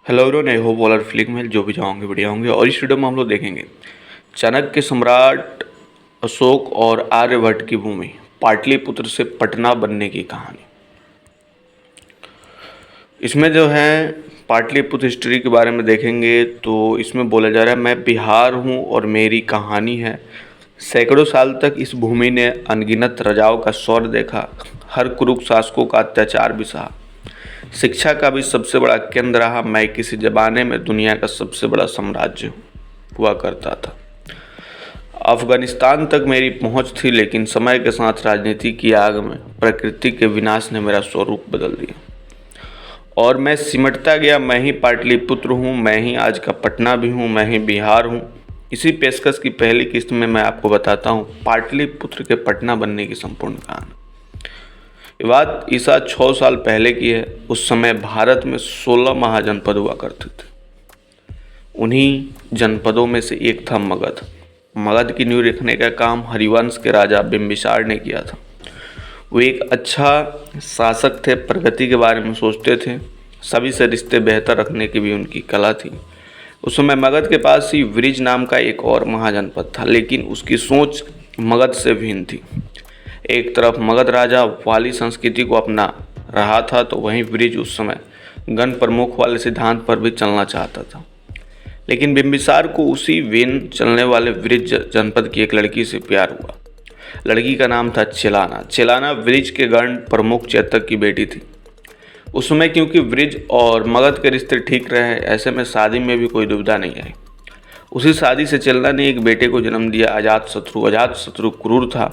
Hello everyone, I hope all are feeling well. जो भी जाओगे बढ़िया होंगे। और इस वीडियो में हम लोग देखेंगे चाणक्य के सम्राट अशोक और आर्यभट्ट की भूमि पाटलिपुत्र से पटना बनने की कहानी। इसमें जो है पाटलिपुत्र हिस्ट्री के बारे में देखेंगे तो इसमें बोला जा रहा है, मैं बिहार हूँ और मेरी कहानी है। सैकड़ों साल तक इस भूमि ने अनगिनत राजाओं का शौर्य देखा, हर कुरूप शासकों का अत्याचार भी सहा, शिक्षा का भी सबसे बड़ा केंद्र रहा। मैं किसी जमाने में दुनिया का सबसे बड़ा साम्राज्य हुआ करता था। अफगानिस्तान तक मेरी पहुंच थी, लेकिन समय के साथ राजनीति की आग में प्रकृति के विनाश ने मेरा स्वरूप बदल दिया और मैं सिमटता गया। मैं ही पाटलिपुत्र हूँ, मैं ही आज का पटना भी हूँ, मैं ही बिहार हूँ। इसी पेशकश की पहली किस्त में मैं आपको बताता हूँ पाटलिपुत्र के पटना बनने की संपूर्ण कहानी। ये बात ईसा 6 साल पहले की है। उस समय भारत में 16 महाजनपद हुआ करते थे। उन्हीं जनपदों में से एक था मगध। मगध की नींव रखने का काम हरिवंश के राजा बिंबिसार ने किया था। वो एक अच्छा शासक थे, प्रगति के बारे में सोचते थे, सभी से रिश्ते बेहतर रखने की भी उनकी कला थी। उस समय मगध के पास ही वृज नाम का एक और महाजनपद था, लेकिन उसकी सोच मगध से भिन्न थी। एक तरफ मगध राजा वाली संस्कृति को अपना रहा था, तो वहीं वृज उस समय गण प्रमुख वाले सिद्धांत पर भी चलना चाहता था। लेकिन बिंबिसार को उसी वेन चलने वाले वृज जनपद की एक लड़की से प्यार हुआ। लड़की का नाम था चेलाना। चेलाना वृज के गण प्रमुख चेतक की बेटी थी। उस समय क्योंकि वृज और मगध के रिश्ते ठीक रहे, ऐसे में शादी में भी कोई दुविधा नहीं आई। उसी शादी से चेलाना ने एक बेटे को जन्म दिया, अजातशत्रु। अजातशत्रु क्रूर था,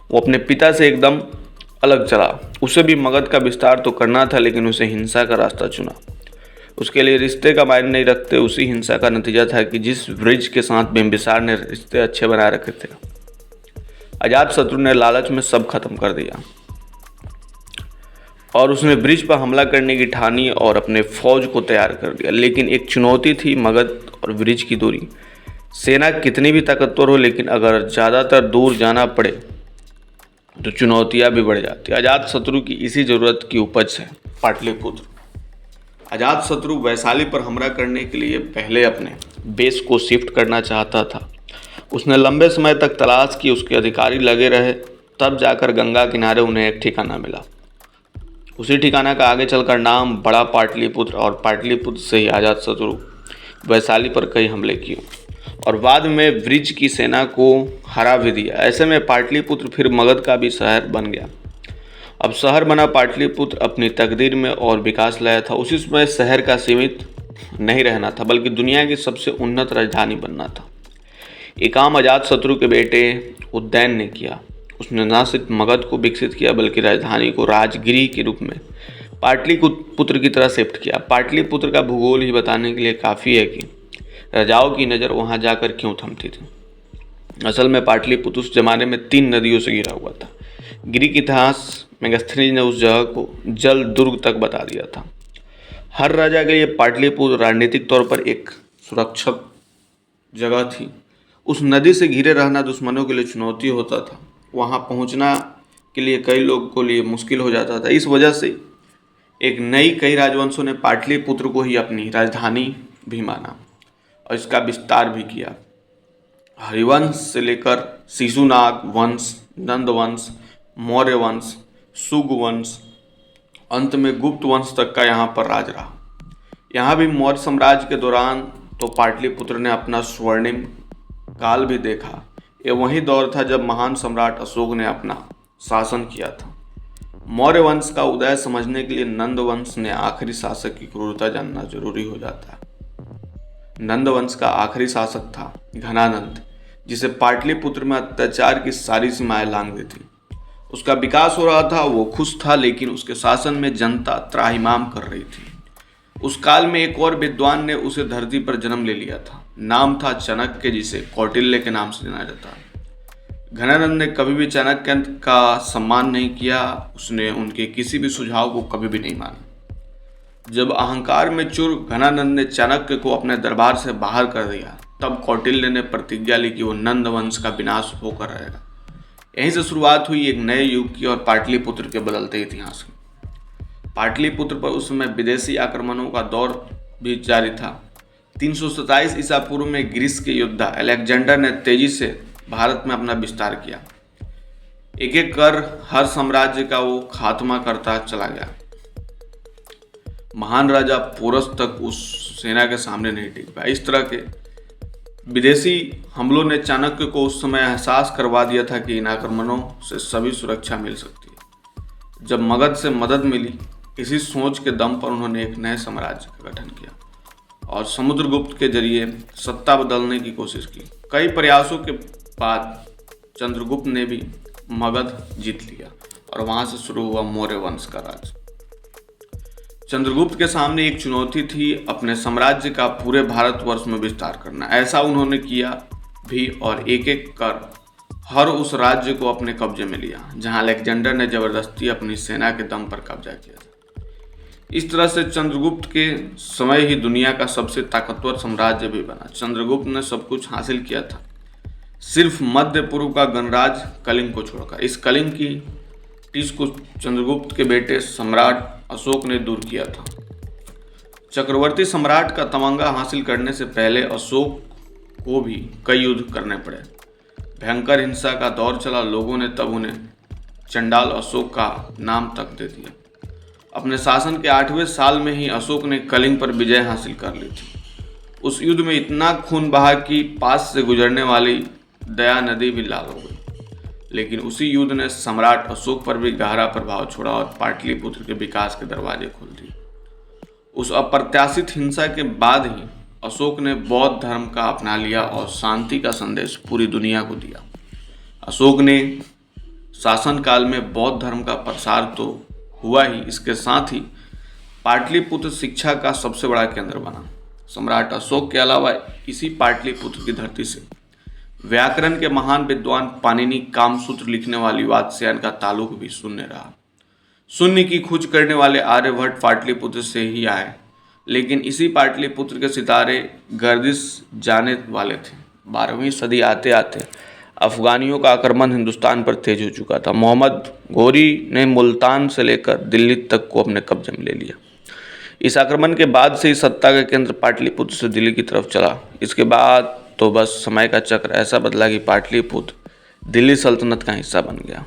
वो अपने पिता से एकदम अलग चला। उसे भी मगध का विस्तार तो करना था, लेकिन उसे हिंसा का रास्ता चुना। उसके लिए रिश्ते का मायने नहीं रखते, उसी हिंसा का नतीजा था कि जिस वृज के साथ बिंबिसार ने रिश्ते अच्छे बनाए रखे थे, अजातशत्रु ने लालच में सब खत्म कर दिया और उसने वृज पर हमला करने की ठानी और अपने फौज को तैयार कर दिया। लेकिन एक चुनौती थी मगध और वृज की दूरी। सेना कितनी भी ताकतवर हो, लेकिन अगर ज़्यादातर दूर जाना पड़े तो चुनौतियां भी बढ़ जाती। अजातशत्रु की इसी जरूरत की उपज है पाटलिपुत्र। अजातशत्रु वैशाली पर हमला करने के लिए पहले अपने बेस को शिफ्ट करना चाहता था। उसने लंबे समय तक तलाश की, उसके अधिकारी लगे रहे, तब जाकर गंगा किनारे उन्हें एक ठिकाना मिला। उसी ठिकाना का आगे चलकर नाम बड़ा पाटलिपुत्र और पाटलिपुत्र से ही अजातशत्रु वैशाली पर कई हमले किए और बाद में वृज की सेना को हरा भी दिया। ऐसे में पाटलिपुत्र फिर मगध का भी शहर बन गया। अब शहर बना पाटलिपुत्र अपनी तकदीर में और विकास लाया था। उसी समय शहर का सीमित नहीं रहना था, बल्कि दुनिया की सबसे उन्नत राजधानी बनना था। ये काम अजातशत्रु के बेटे उदयन ने किया। उसने न सिर्फ मगध को विकसित किया, बल्कि राजधानी को राजगिरी के रूप में पाटलिपुत्र की तरह शिफ्ट किया। पाटलिपुत्र का भूगोल ही बताने के लिए काफ़ी है कि राजाओं की नज़र वहाँ जाकर क्यों थमती थी। असल में पाटलिपुत्र उस जमाने में 3 नदियों से घिरा हुआ था। ग्रीक इतिहास मेगास्थनीज ने उस जगह को जल दुर्ग तक बता दिया था। हर राजा के लिए पाटलिपुत्र राजनीतिक तौर पर एक सुरक्षित जगह थी। उस नदी से घिरे रहना दुश्मनों के लिए चुनौती होता था। वहाँ पहुँचना के लिए कई लोगों के लिए मुश्किल हो जाता था। इस वजह से कई राजवंशों ने पाटलिपुत्र को ही अपनी राजधानी भी माना और इसका विस्तार भी किया। हरिवंश से लेकर शिशुनाग वंश, नंद वंश, मौर्य वंश, शुंग वंश, अंत में गुप्त वंश तक का यहाँ पर राज रहा। यहाँ भी मौर्य साम्राज्य के दौरान तो पाटलिपुत्र ने अपना स्वर्णिम काल भी देखा। ये वही दौर था जब महान सम्राट अशोक ने अपना शासन किया था। मौर्य वंश का उदय समझने के लिए नंद वंश ने आखिरी शासक की क्रूरता जानना जरूरी हो जाता है। नंद वंश का आखिरी शासक था घनानंद, जिसे पाटलिपुत्र में अत्याचार की सारी सीमाएं लांघ दी थी। उसका विकास हो रहा था, वो खुश था, लेकिन उसके शासन में जनता त्राहिमाम कर रही थी। उस काल में एक और विद्वान ने उसे धरती पर जन्म ले लिया था। नाम था चाणक्य, जिसे कौटिल्य के नाम से जाना जाता है। घनानंद ने कभी भी चाणक्य का सम्मान नहीं किया। उसने उनके किसी भी सुझाव को कभी भी नहीं माना। जब अहंकार में चूर घनानंद ने चाणक्य को अपने दरबार से बाहर कर दिया, तब कौटिल्य ने प्रतिज्ञा ली कि वो नंद वंश का विनाश होकर रहेगा। यहीं से शुरुआत हुई एक नए युग की और पाटलिपुत्र के बदलते इतिहास की। पाटलिपुत्र पर उस समय विदेशी आक्रमणों का दौर भी जारी था। 327 ईसा पूर्व में ग्रीस के योद्धा अलेक्जेंडर ने तेजी से भारत में अपना विस्तार किया। एक एक कर हर साम्राज्य का वो खात्मा करता चला गया। महान राजा पोरस तक उस सेना के सामने नहीं टिक पाया। इस तरह के विदेशी हमलों ने चाणक्य को उस समय एहसास करवा दिया था कि इन आक्रमणों से सभी सुरक्षा मिल सकती है। जब मगध से मदद मिली, इसी सोच के दम पर उन्होंने एक नए साम्राज्य का गठन किया और समुद्रगुप्त के जरिए सत्ता बदलने की कोशिश की। कई प्रयासों के बाद चंद्रगुप्त ने भी मगध जीत लिया और वहां से शुरू हुआ मौर्य वंश का राज। चंद्रगुप्त के सामने एक चुनौती थी अपने साम्राज्य का पूरे भारतवर्ष में विस्तार करना। ऐसा उन्होंने किया भी और एक एक कर हर उस राज्य को अपने कब्जे में लिया जहां अलेक्जेंडर ने जबरदस्ती अपनी सेना के दम पर कब्जा किया था। इस तरह से चंद्रगुप्त के समय ही दुनिया का सबसे ताकतवर साम्राज्य भी बना। चंद्रगुप्त ने सब कुछ हासिल किया था, सिर्फ मध्य पूर्व का गणराज कलिंग को छोड़कर। इस कलिंग की टीस को चंद्रगुप्त के बेटे सम्राट अशोक ने दूर किया था। चक्रवर्ती सम्राट का तमंगा हासिल करने से पहले अशोक को भी कई युद्ध करने पड़े। भयंकर हिंसा का दौर चला। लोगों ने तब उन्हें चंडाल अशोक का नाम तक दे दिया। अपने शासन के 8वें साल में ही अशोक ने कलिंग पर विजय हासिल कर ली थी। उस युद्ध में इतना खून बहा कि पास से गुजरने वाली दया नदी भी लाल हो गई। लेकिन उसी युद्ध ने सम्राट अशोक पर भी गहरा प्रभाव छोड़ा और पाटलिपुत्र के विकास के दरवाजे खोल दिए। उस अप्रत्याशित हिंसा के बाद ही अशोक ने बौद्ध धर्म का अपना लिया और शांति का संदेश पूरी दुनिया को दिया। अशोक ने शासनकाल में बौद्ध धर्म का प्रसार तो हुआ ही, इसके साथ ही पाटलिपुत्र शिक्षा का सबसे बड़ा केंद्र बना। सम्राट अशोक के अलावा इसी पाटलिपुत्र की धरती से व्याकरण के महान विद्वान पाणिनि कामसूत्र लिखने वाली वात्स्यायन का ताल्लुक भी शून्य रहा। शून्य की खोज करने वाले आर्यभट्ट पाटलिपुत्र से ही आए, लेकिन इसी पाटलिपुत्र के सितारे गर्दिश जाने वाले थे। 12वीं सदी आते आते अफगानियों का आक्रमण हिंदुस्तान पर तेज हो चुका था। मोहम्मद घोरी ने मुल्तान से लेकर दिल्ली तक को अपने कब्जे में ले लिया। इस आक्रमण के बाद से ही सत्ता का केंद्र पाटलिपुत्र से दिल्ली की तरफ चला। इसके बाद तो बस समय का चक्र ऐसा बदला कि पाटलिपुत्र दिल्ली सल्तनत का हिस्सा बन गया।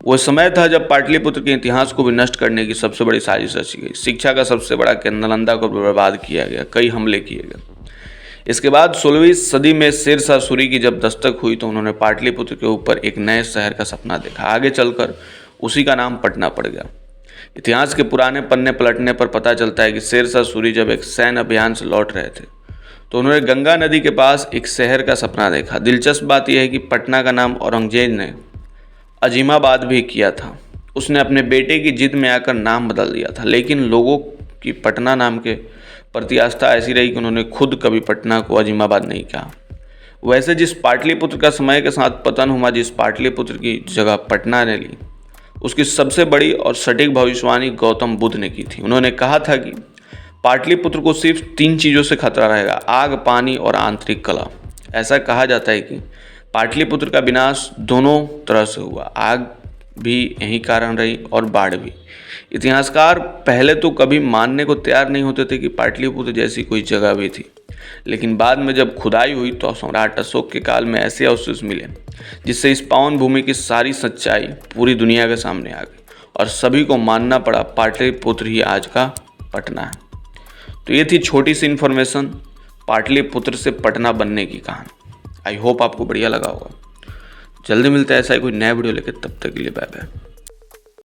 वो समय था जब पाटलिपुत्र के इतिहास को भी नष्ट करने की सबसे बड़ी साजिश रची गई। शिक्षा का सबसे बड़ा केंद्र नालंदा को बर्बाद किया गया, कई हमले किए गए। इसके बाद 16वीं सदी में शेरशाह सूरी की जब दस्तक हुई तो उन्होंने पाटलिपुत्र के ऊपर एक नए शहर का सपना देखा। आगे चलकर उसी का नाम पटना पड़ गया। इतिहास के पुराने पन्ने पलटने पर पता चलता है कि शेरशाह सूरी जब एक सैन्य अभियान से लौट रहे थे तो उन्होंने गंगा नदी के पास एक शहर का सपना देखा। दिलचस्प बात यह है कि पटना का नाम औरंगजेब ने अजीमाबाद भी किया था। उसने अपने बेटे की जिद में आकर नाम बदल दिया था, लेकिन लोगों की पटना नाम के प्रति आस्था ऐसी रही कि उन्होंने खुद कभी पटना को अजीमाबाद नहीं कहा। वैसे जिस पाटलिपुत्र का समय के साथ पतन हुआ, जिस पाटलिपुत्र की जगह पटना ने ली, उसकी सबसे बड़ी और सटीक भविष्यवाणी गौतम बुद्ध ने की थी। उन्होंने कहा था कि पाटलिपुत्र को सिर्फ 3 चीज़ों से खतरा रहेगा, आग, पानी और आंतरिक कला। ऐसा कहा जाता है कि पाटलिपुत्र का विनाश दोनों तरह से हुआ, आग भी यही कारण रही और बाढ़ भी। इतिहासकार पहले तो कभी मानने को तैयार नहीं होते थे कि पाटलिपुत्र जैसी कोई जगह भी थी, लेकिन बाद में जब खुदाई हुई तो सम्राट अशोक के काल में ऐसे अवशेष मिले जिससे इस पावन भूमि की सारी सच्चाई पूरी दुनिया के सामने आ गई और सभी को मानना पड़ा पाटलिपुत्र ही आज का पटना है। तो ये थी छोटी सी इन्फॉर्मेशन पाटलिपुत्र से पटना बनने की कहानी। आई होप आपको बढ़िया लगा होगा। जल्दी मिलता है ऐसा ही कोई नया वीडियो लेकर, तब तक के लिए बाय बाय।